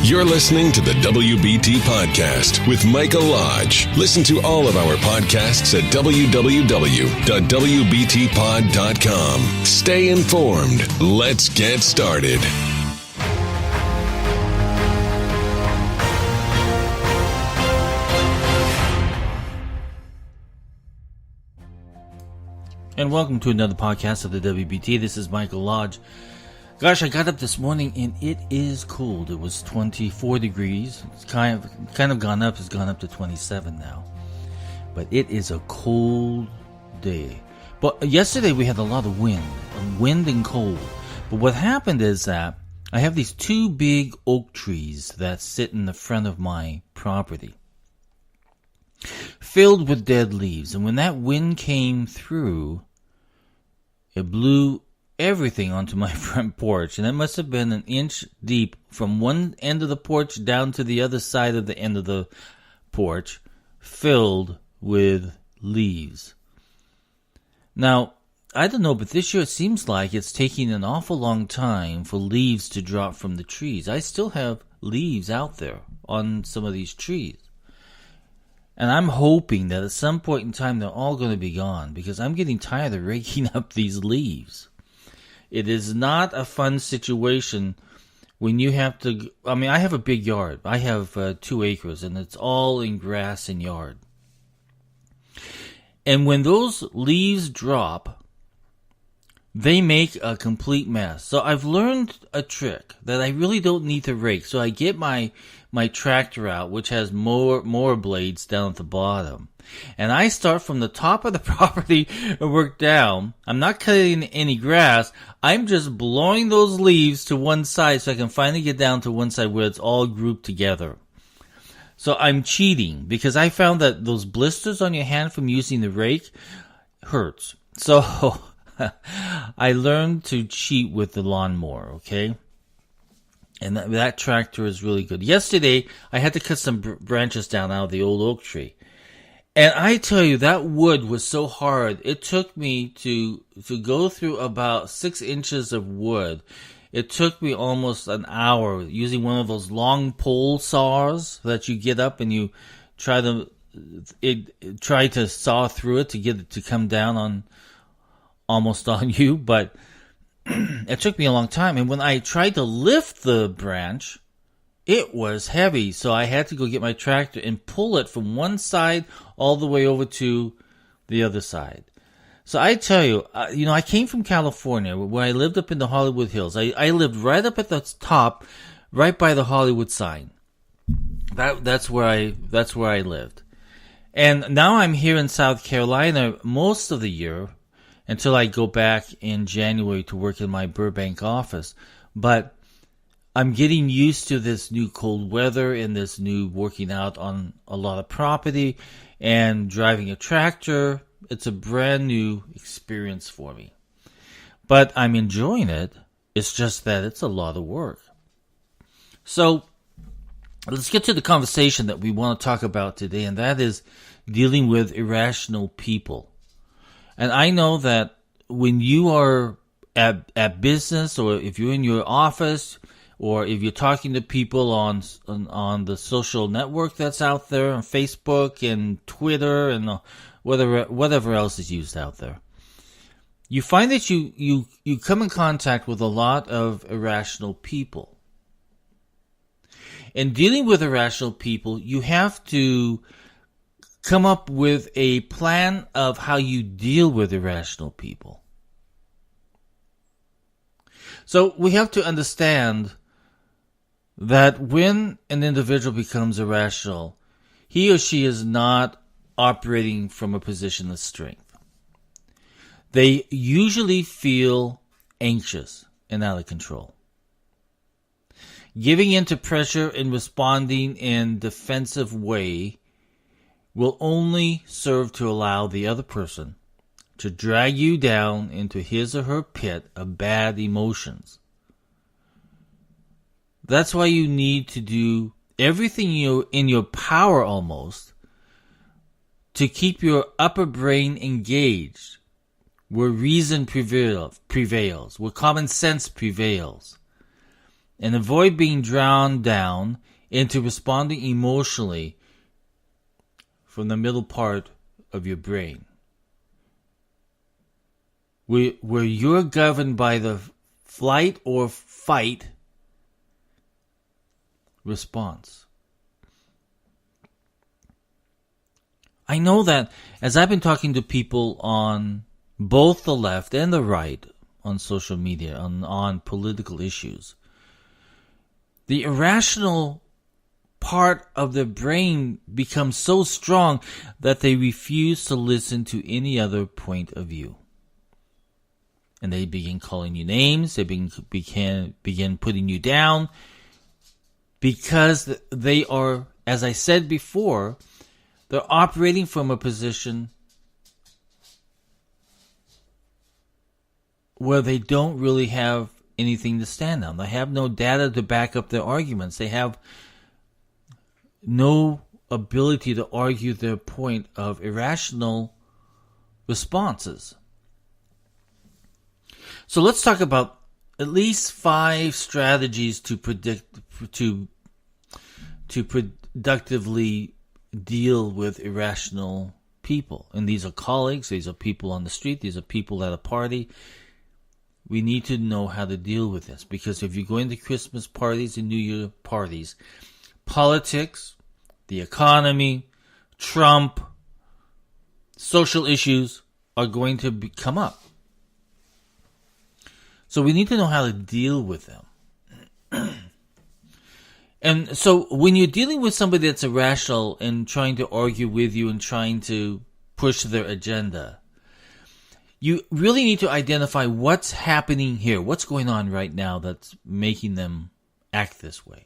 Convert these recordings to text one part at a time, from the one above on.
You're listening to the WBT Podcast with Michael Lodge. Listen to all of our podcasts at www.wbtpod.com. Stay informed. Let's get started. And welcome to another podcast of the WBT. This is Michael Lodge. Gosh, I got up this morning and it is cold. It was 24 degrees. It's kind of gone up. It's gone up to 27 now. But it is a cold day. But yesterday we had a lot of wind and cold. But what happened is that I have these two big oak trees that sit in the front of my property, filled with dead leaves. And when that wind came through, it blew everything onto my front porch, and it must have been an inch deep from one end of the porch down to the other side of the end of the porch, filled with leaves. Now, I don't know, but this year it seems like it's taking an awful long time for leaves to drop from the trees. I still have leaves out there on some of these trees. And I'm hoping that at some point in time they're all going to be gone, because I'm getting tired of raking up these leaves. It is not a fun situation when you have to... I have a big yard. I have 2 acres, and it's all in grass and yard. And when those leaves drop, they make a complete mess. So I've learned a trick that I really don't need to rake. So I get my tractor out, which has more blades down at the bottom. And I start from the top of the property and work down. I'm not cutting any grass. I'm just blowing those leaves to one side so I can finally get down to one side where it's all grouped together. So I'm cheating, because I found that those blisters on your hand from using the rake hurts. So I learned to cheat with the lawnmower, okay? And that tractor is really good. Yesterday, I had to cut some branches down out of the old oak tree. And I tell you, that wood was so hard. It took me to go through about 6 inches of wood. It took me almost an hour using one of those long pole saws that you get up and you try to saw through it to get it to come down on you. But it took me a long time. And when I tried to lift the branch, it was heavy. So I had to go get my tractor and pull it from one side all the way over to the other side. So I tell you, I came from California, where I lived up in the Hollywood Hills. I lived right up at the top, right by the Hollywood sign. That's where I lived. And now I'm here in South Carolina most of the year, until I go back in January to work in my Burbank office. But I'm getting used to this new cold weather and this new working out on a lot of property and driving a tractor. It's a brand new experience for me. But I'm enjoying it. It's just that it's a lot of work. So let's get to the conversation that we want to talk about today, and that is dealing with irrational people. And I know that when you are at business, or if you're in your office, or if you're talking to people on the social network that's out there, on Facebook and Twitter and whatever else is used out there, you find that you come in contact with a lot of irrational people. And dealing with irrational people, you have to come up with a plan of how you deal with irrational people. So we have to understand that when an individual becomes irrational, he or she is not operating from a position of strength. They usually feel anxious and out of control. Giving in to pressure and responding in a defensive way will only serve to allow the other person to drag you down into his or her pit of bad emotions. That's why you need to do everything in your power almost to keep your upper brain engaged, where reason prevails, where common sense prevails. and avoid being drowned down into responding emotionally from the middle part of your brain, where you're governed by the flight or fight response. I know that as I've been talking to people on both the left and the right on social media, on political issues, the irrational part of their brain becomes so strong that they refuse to listen to any other point of view. And they begin calling you names, they begin putting you down, because they are, as I said before, they're operating from a position where they don't really have anything to stand on. They have no data to back up their arguments. They have no ability to argue their point of irrational responses. So let's talk about at least 5 strategies to productively deal with irrational people. And these are colleagues, these are people on the street, these are people at a party. We need to know how to deal with this, because if you go into Christmas parties and New Year parties, politics, the economy, Trump, social issues are going to come up. So we need to know how to deal with them. And so when you're dealing with somebody that's irrational and trying to argue with you and trying to push their agenda, you really need to identify what's happening here, what's going on right now that's making them act this way.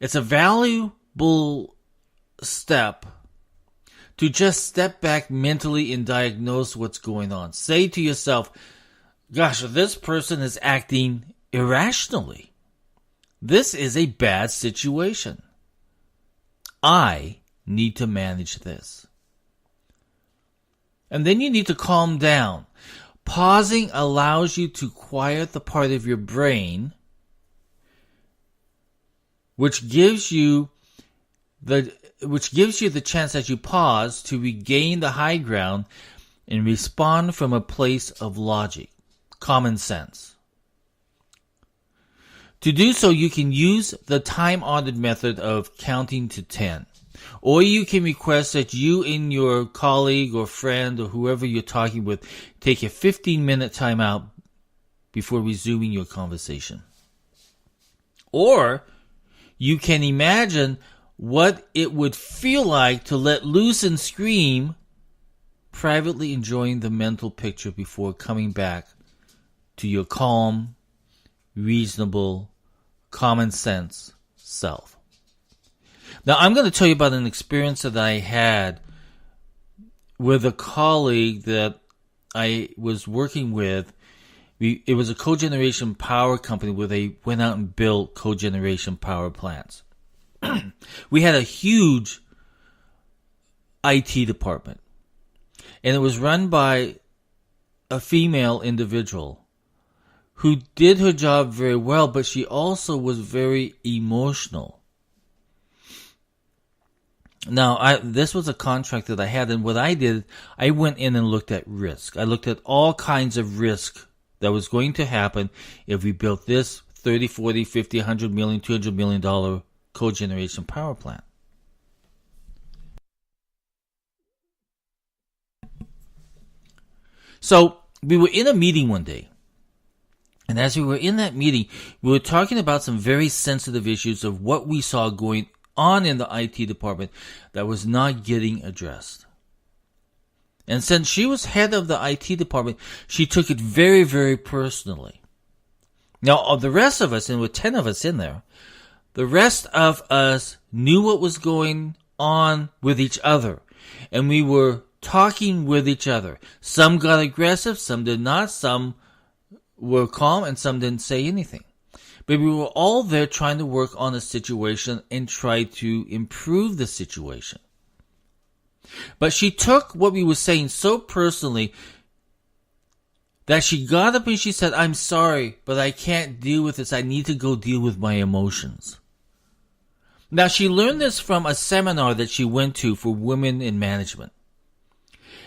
It's a valuable step to just step back mentally and diagnose what's going on. Say to yourself, gosh, this person is acting irrationally. This is a bad situation. I need to manage this. And then you need to calm down. Pausing allows you to quiet the part of your brain which gives you the chance as you pause to regain the high ground and respond from a place of logic, common sense. To do so, you can use the time-honored method of counting to 10. Or you can request that you and your colleague or friend or whoever you're talking with take a 15-minute timeout before resuming your conversation. Or you can imagine what it would feel like to let loose and scream, privately enjoying the mental picture before coming back to your calm, reasonable, common sense self. Now, I'm going to tell you about an experience that I had with a colleague that I was working with. It was a cogeneration power company where they went out and built cogeneration power plants. We had a huge IT department, and it was run by a female individual who did her job very well, but she also was very emotional. Now, this was a contract that I had, and what I did, I went in and looked at risk. I looked at all kinds of risk that was going to happen if we built this $30, $40, $50, $100 million, $200 million cogeneration power plant. So, we were in a meeting one day. And as we were in that meeting, we were talking about some very sensitive issues of what we saw going on in the IT department that was not getting addressed. And since she was head of the IT department, she took it very, very personally. Now, of the rest of us, and with 10 of us in there, the rest of us knew what was going on with each other. And we were talking with each other. Some got aggressive, some did not, some were calm, and some didn't say anything. But we were all there trying to work on the situation and try to improve the situation. But she took what we were saying so personally that she got up and she said, I'm sorry, but I can't deal with this. I need to go deal with my emotions. Now, she learned this from a seminar that she went to for women in management.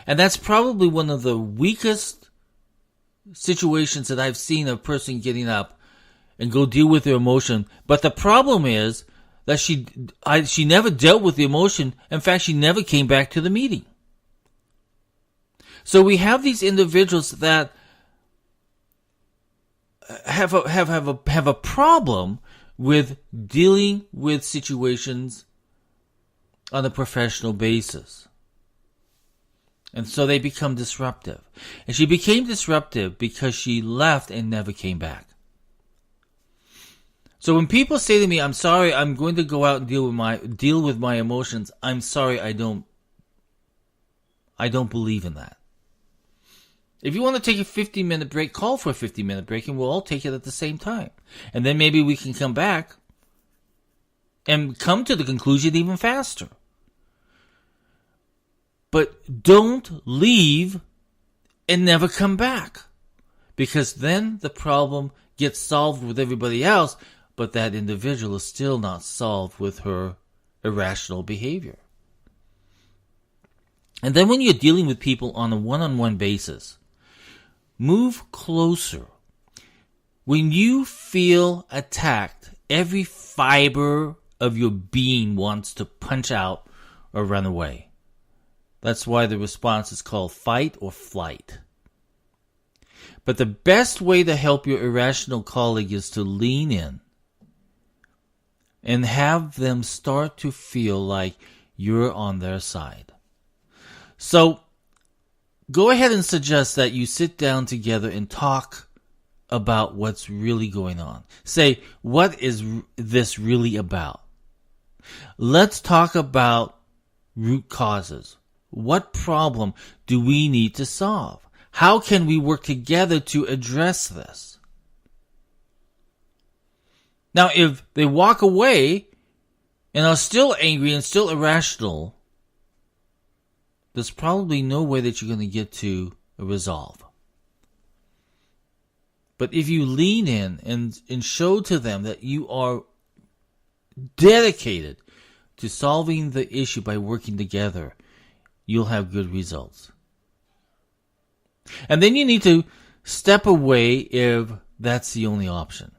And that's probably one of the weakest situations that I've seen a person getting up and go deal with their emotion. But the problem is that she never dealt with the emotion. In fact, she never came back to the meeting. So we have these individuals that have a problem with dealing with situations on a professional basis. And so they become disruptive. And she became disruptive because she left and never came back. So when people say to me, I'm sorry, I'm going to go out and deal with my emotions, I'm sorry, I don't believe in that. If you want to take a 15-minute break, call for a 15-minute break and we'll all take it at the same time. And then maybe we can come back and come to the conclusion even faster. But don't leave and never come back. Because then the problem gets solved with everybody else, but that individual is still not solved with her irrational behavior. And then when you're dealing with people on a one-on-one basis, move closer. When you feel attacked, every fiber of your being wants to punch out or run away. That's why the response is called fight or flight. But the best way to help your irrational colleague is to lean in and have them start to feel like you're on their side. So, go ahead and suggest that you sit down together and talk about what's really going on. Say, what is this really about? Let's talk about root causes. What problem do we need to solve? How can we work together to address this? Now, if they walk away and are still angry and still irrational, there's probably no way that you're going to get to a resolve. But if you lean in and show to them that you are dedicated to solving the issue by working together, you'll have good results. And then you need to step away if that's the only option.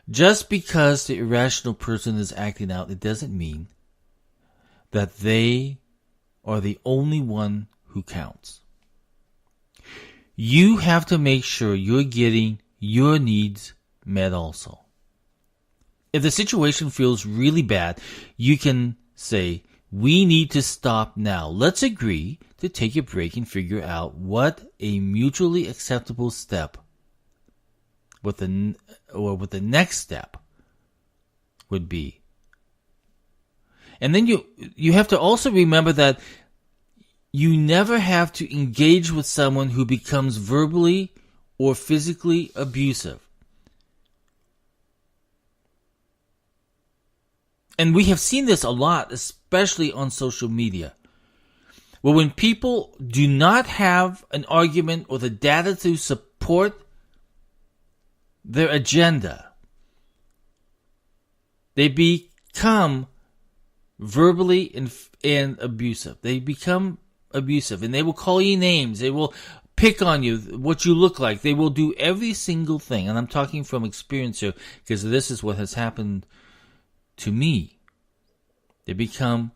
Just because the irrational person is acting out, it doesn't mean that they are the only one who counts. You have to make sure you're getting your needs met also. If the situation feels really bad, you can say, we need to stop now. Let's agree to take a break and figure out what a mutually acceptable step what the next step would be. And then you have to also remember that you never have to engage with someone who becomes verbally or physically abusive. And we have seen this a lot, especially on social media. Well, when people do not have an argument or the data to support their agenda, they become verbally and abusive. They become abusive, and they will call you names. They will pick on you, what you look like. They will do every single thing. And I'm talking from experience here, because this is what has happened to me. They become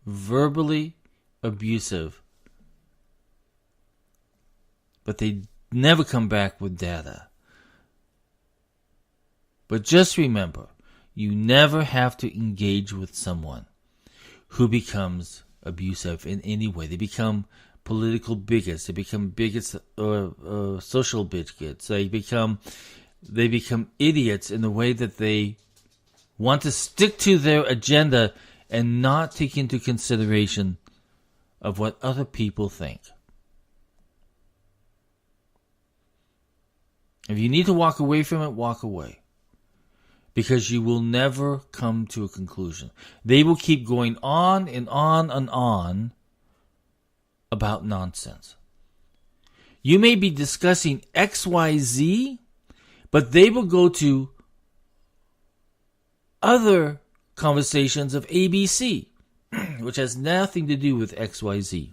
verbally abusive, but they never come back with data. But just remember, you never have to engage with someone who becomes abusive in any way. They become political bigots. They become bigots or social bigots. They become idiots in the way that they want to stick to their agenda and not take into consideration of what other people think. If you need to walk away from it, walk away. Because you will never come to a conclusion. They will keep going on and on and on about nonsense. You may be discussing XYZ, but they will go to other conversations of ABC, which has nothing to do with XYZ.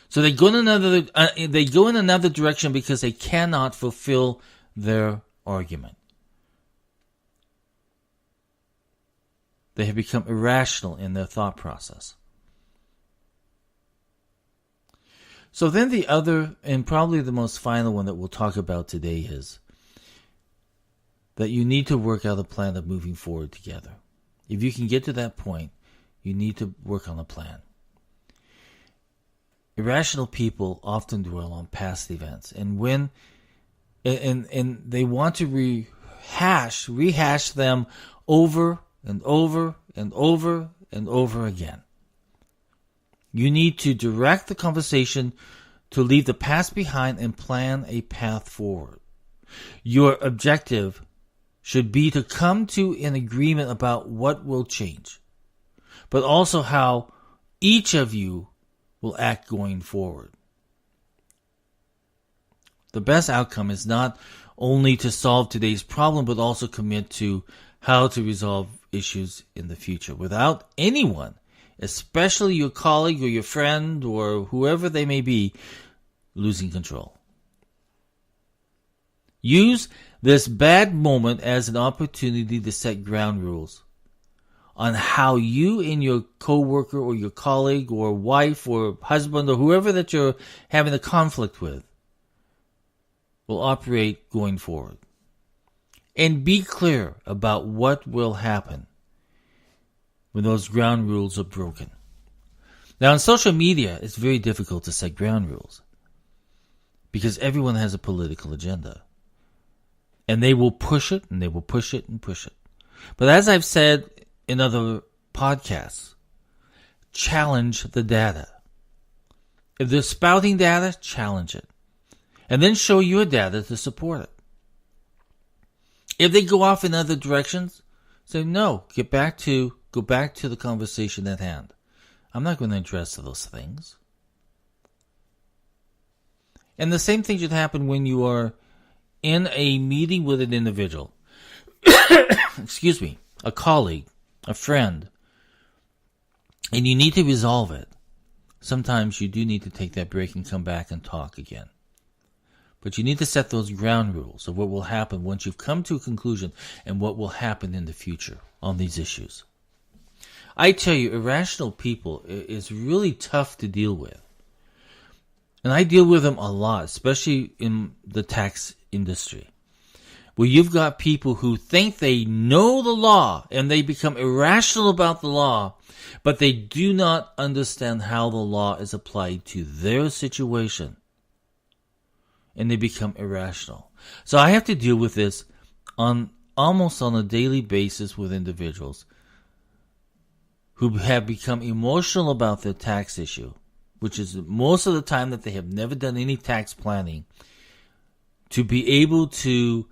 So they go in another direction because they cannot fulfill their argument. They have become irrational in their thought process. So then the other, and probably the most final one that we'll talk about today, is that you need to work out a plan of moving forward together. If you can get to that point, you need to work on a plan. Irrational people often dwell on past events, and they want to rehash them over and over and over and over again. You need to direct the conversation to leave the past behind and plan a path forward. Your objective should be to come to an agreement about what will change, but also how each of you will act going forward. The best outcome is not only to solve today's problem, but also commit to how to resolve issues in the future without anyone, especially your colleague or your friend or whoever they may be, losing control. Use this bad moment as an opportunity to set ground rules on how you and your coworker or your colleague or wife or husband or whoever that you're having a conflict with will operate going forward. And be clear about what will happen when those ground rules are broken. Now, on social media, it's very difficult to set ground rules because everyone has a political agenda. And they will push it, and they will push it, and push it. But as I've said in other podcasts, challenge the data. If they're spouting data, challenge it. And then show your data to support it. If they go off in other directions, say, no, go back to the conversation at hand. I'm not going to address those things. And the same thing should happen when you are in a meeting with an individual. Excuse me, a colleague, a friend, and you need to resolve it. Sometimes you do need to take that break and come back and talk again. But you need to set those ground rules of what will happen once you've come to a conclusion and what will happen in the future on these issues. I tell you, irrational people is really tough to deal with. And I deal with them a lot, especially in the tax industry, where you've got people who think they know the law and they become irrational about the law, but they do not understand how the law is applied to their situation. And they become irrational. So I have to deal with this almost on a daily basis with individuals who have become emotional about their tax issue, which is most of the time that they have never done any tax planning, to be able to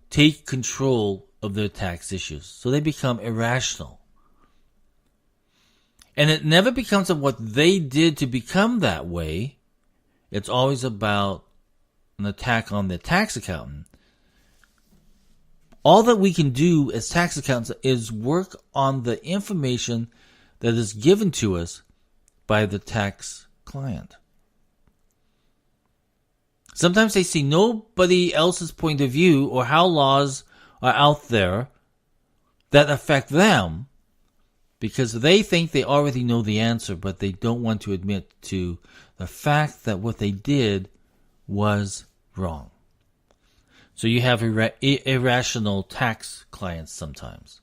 take control of their tax issues. So they become irrational. And it never becomes of what they did to become that way. It's always about an attack on the tax accountant. All that we can do as tax accountants is work on the information that is given to us by the tax client. Sometimes they see nobody else's point of view or how laws are out there that affect them because they think they already know the answer, but they don't want to admit to the fact that what they did was wrong. So you have irrational tax clients sometimes.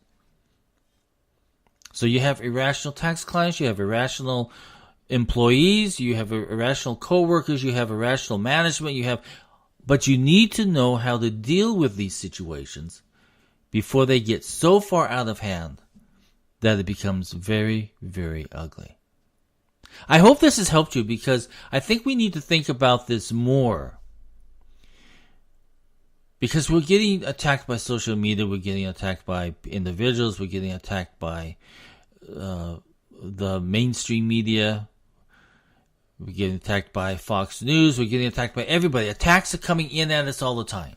So you have irrational tax clients, you have irrational employees, you have irrational coworkers, you have irrational management, but you need to know how to deal with these situations before they get so far out of hand that it becomes very, very ugly. I hope this has helped you because I think we need to think about this more. Because we're getting attacked by social media, we're getting attacked by individuals, we're getting attacked by the mainstream media, We're getting attacked by Fox News. We're getting attacked by everybody. Attacks are coming in at us all the time.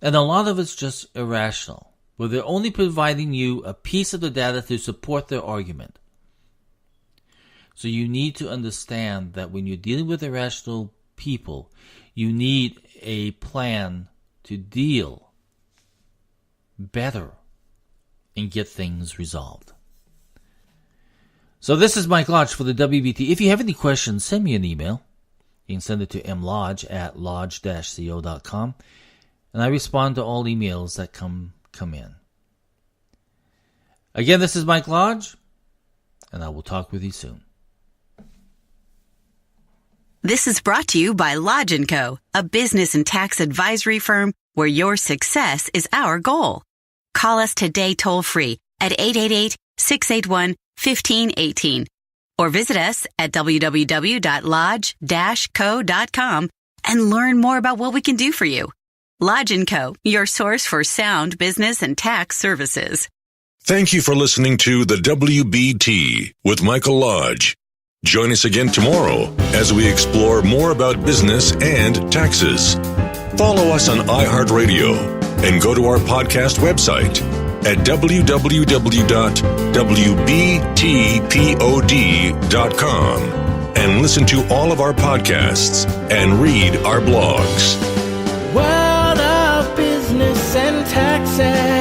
And a lot of it's just irrational, where they're only providing you a piece of the data to support their argument. So you need to understand that when you're dealing with irrational people, you need a plan to deal better and get things resolved. So this is Mike Lodge for the WBT. If you have any questions, send me an email. You can send it to mlodge@lodge-co.com. And I respond to all emails that come in. Again, this is Mike Lodge, and I will talk with you soon. This is brought to you by Lodge & Co., a business and tax advisory firm where your success is our goal. Call us today toll-free at 888-681-1518 or visit us at www.lodge-co.com and learn more about what we can do for you. Lodge & Co., your source for sound business and tax services. Thank you for listening to the WBT with Michael Lodge. Join us again tomorrow as we explore more about business and taxes. Follow us on iHeartRadio and go to our podcast website at www.wbtpod.com and listen to all of our podcasts and read our blogs. World of business and taxes.